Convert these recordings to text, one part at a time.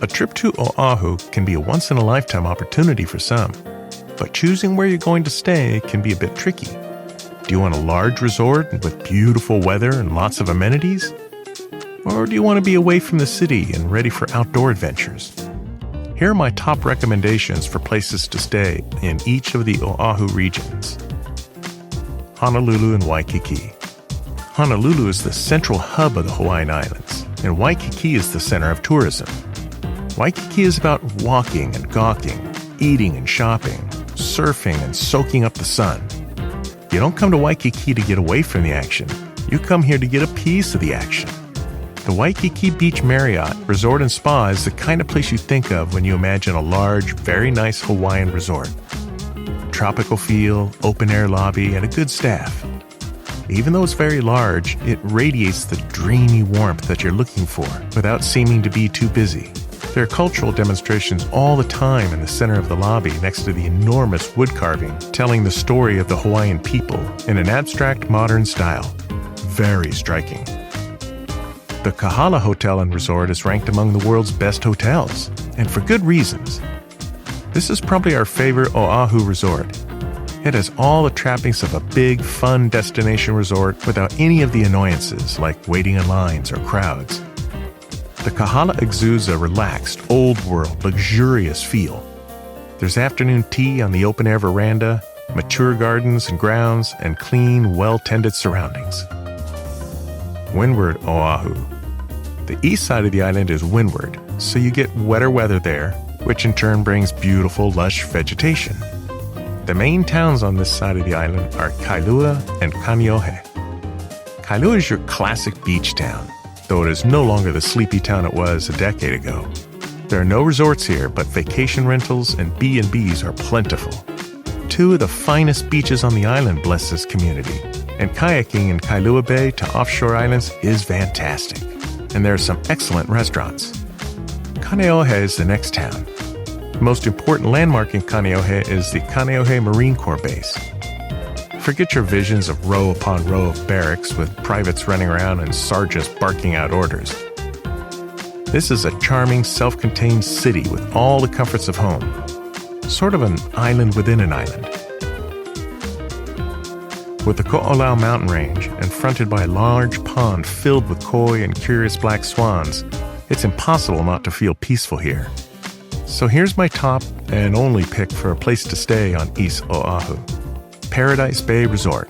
A trip to Oahu can be a once-in-a-lifetime opportunity for some, but choosing where you're going to stay can be a bit tricky. Do you want a large resort with beautiful weather and lots of amenities? Or do you want to be away from the city and ready for outdoor adventures? Here are my top recommendations for places to stay in each of the Oahu regions. Honolulu and Waikiki. Honolulu is the central hub of the Hawaiian Islands, and Waikiki is the center of tourism. Waikiki is about walking and gawking, eating and shopping, surfing and soaking up the sun. You don't come to Waikiki to get away from the action. You come here to get a piece of the action. The Waikiki Beach Marriott Resort and Spa is the kind of place you think of when you imagine a large, very nice Hawaiian resort. Tropical feel, open-air lobby, and a good staff. Even though it's very large, it radiates the dreamy warmth that you're looking for without seeming to be too busy. There are cultural demonstrations all the time in the center of the lobby next to the enormous wood carving telling the story of the Hawaiian people in an abstract modern style. Very striking. The Kahala Hotel and Resort is ranked among the world's best hotels, and for good reasons. This is probably our favorite Oahu resort. It has all the trappings of a big, fun destination resort without any of the annoyances like waiting in lines or crowds. The Kahala exudes a relaxed, old-world, luxurious feel. There's afternoon tea on the open-air veranda, mature gardens and grounds, and clean, well-tended surroundings. Windward, Oahu. The east side of the island is Windward, so you get wetter weather there, which in turn brings beautiful, lush vegetation. The main towns on this side of the island are Kailua and Kaneohe. Kailua is your classic beach town, though it is no longer the sleepy town it was a decade ago. There are no resorts here, but vacation rentals and B&Bs are plentiful. Two of the finest beaches on the island bless this community, and kayaking in Kailua Bay to offshore islands is fantastic, and there are some excellent restaurants. Kaneohe is the next town. The most important landmark in Kaneohe is the Kaneohe Marine Corps Base. Forget your visions of row upon row of barracks with privates running around and sergeants barking out orders. This is a charming, self-contained city with all the comforts of home. Sort of an island within an island. With the Ko'olau mountain range and fronted by a large pond filled with koi and curious black swans, it's impossible not to feel peaceful here. So here's my top and only pick for a place to stay on East Oahu. Paradise Bay Resort.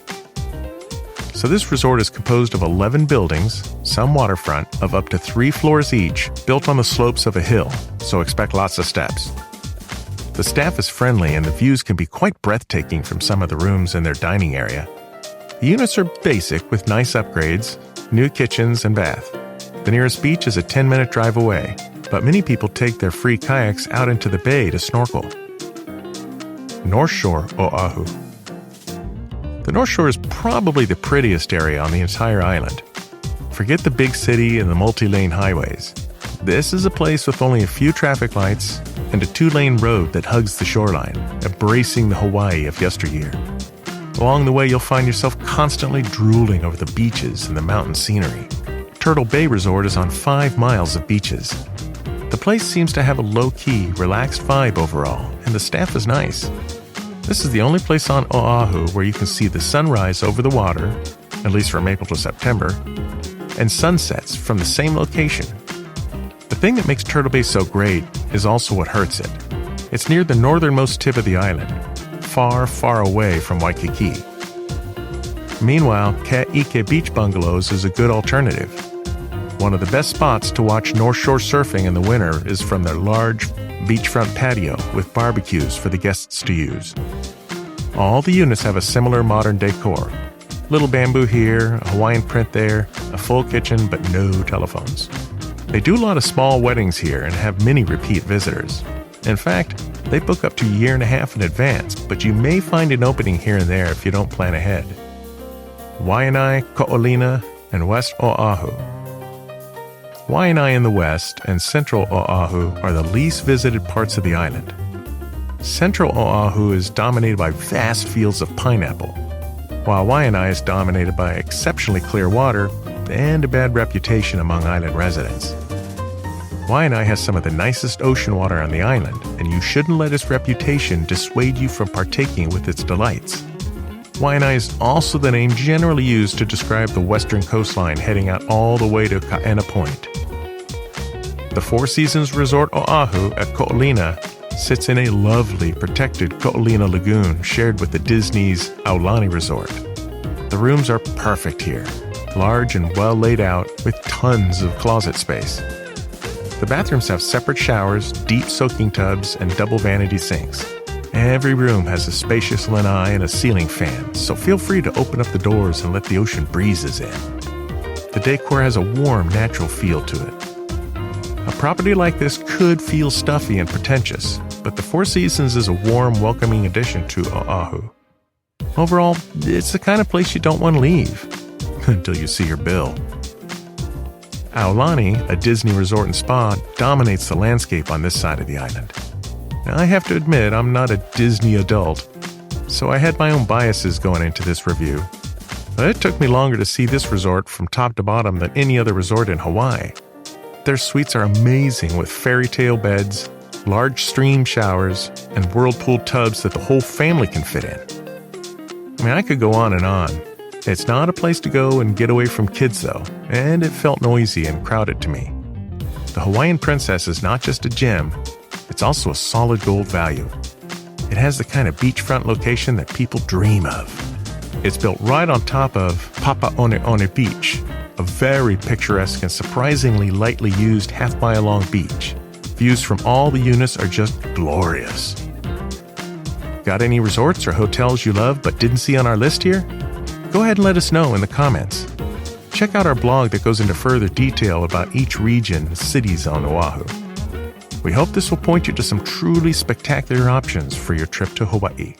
So this resort is composed of 11 buildings, some waterfront, of up to 3 floors each, built on the slopes of a hill, so expect lots of steps. The staff is friendly and the views can be quite breathtaking from some of the rooms in their dining area. The units are basic with nice upgrades, new kitchens and bath. The nearest beach is a 10-minute drive away, but many people take their free kayaks out into the bay to snorkel. North Shore, Oahu. The North Shore is probably the prettiest area on the entire island. Forget the big city and the multi-lane highways. This is a place with only a few traffic lights and a 2-lane road that hugs the shoreline, embracing the Hawaii of yesteryear. Along the way, you'll find yourself constantly drooling over the beaches and the mountain scenery. Turtle Bay Resort is on 5 miles of beaches. The place seems to have a low-key, relaxed vibe overall, and the staff is nice. This is the only place on Oahu where you can see the sunrise over the water, at least from April to September, and sunsets from the same location. The thing that makes Turtle Bay so great is also what hurts it. It's near the northernmost tip of the island, far, far away from Waikiki. Meanwhile, Ka'ike Beach Bungalows is a good alternative. One of the best spots to watch North Shore surfing in the winter is from their large beachfront patio with barbecues for the guests to use. All the units have a similar modern decor. Little bamboo here, a Hawaiian print there, a full kitchen but no telephones. They do a lot of small weddings here and have many repeat visitors. In fact, they book up to a year and a half in advance, but you may find an opening here and there if you don't plan ahead. Waianae, Ko'olina, and West Oahu. Waianae in the west and central Oahu are the least visited parts of the island. Central Oahu is dominated by vast fields of pineapple, while Waianae is dominated by exceptionally clear water and a bad reputation among island residents. Waianae has some of the nicest ocean water on the island, and you shouldn't let its reputation dissuade you from partaking with its delights. Waianae is also the name generally used to describe the western coastline heading out all the way to Kaena Point. The Four Seasons Resort Oahu at Ko'olina sits in a lovely protected Ko'olina Lagoon shared with the Disney's Aulani Resort. The rooms are perfect here, large and well laid out with tons of closet space. The bathrooms have separate showers, deep soaking tubs, and double vanity sinks. Every room has a spacious lanai and a ceiling fan, so feel free to open up the doors and let the ocean breezes in. The decor has a warm, natural feel to it. A property like this could feel stuffy and pretentious, but the Four Seasons is a warm, welcoming addition to Oahu. Overall, it's the kind of place you don't want to leave, until you see your bill. Aulani, a Disney resort and spa, dominates the landscape on this side of the island. Now, I have to admit, I'm not a Disney adult, so I had my own biases going into this review. But it took me longer to see this resort from top to bottom than any other resort in Hawaii. Their suites are amazing with fairy tale beds, large stream showers, and whirlpool tubs that the whole family can fit in. I mean, I could go on and on. It's not a place to go and get away from kids, though, and it felt noisy and crowded to me. The Hawaiian Princess is not just a gem, it's also a solid gold value. It has the kind of beachfront location that people dream of. It's built right on top of Papaoneone Beach, a very picturesque and surprisingly lightly used half-mile-long beach. Views from all the units are just glorious. Got any resorts or hotels you love but didn't see on our list here? Go ahead and let us know in the comments. Check out our blog that goes into further detail about each region and cities on Oahu. We hope this will point you to some truly spectacular options for your trip to Hawaii.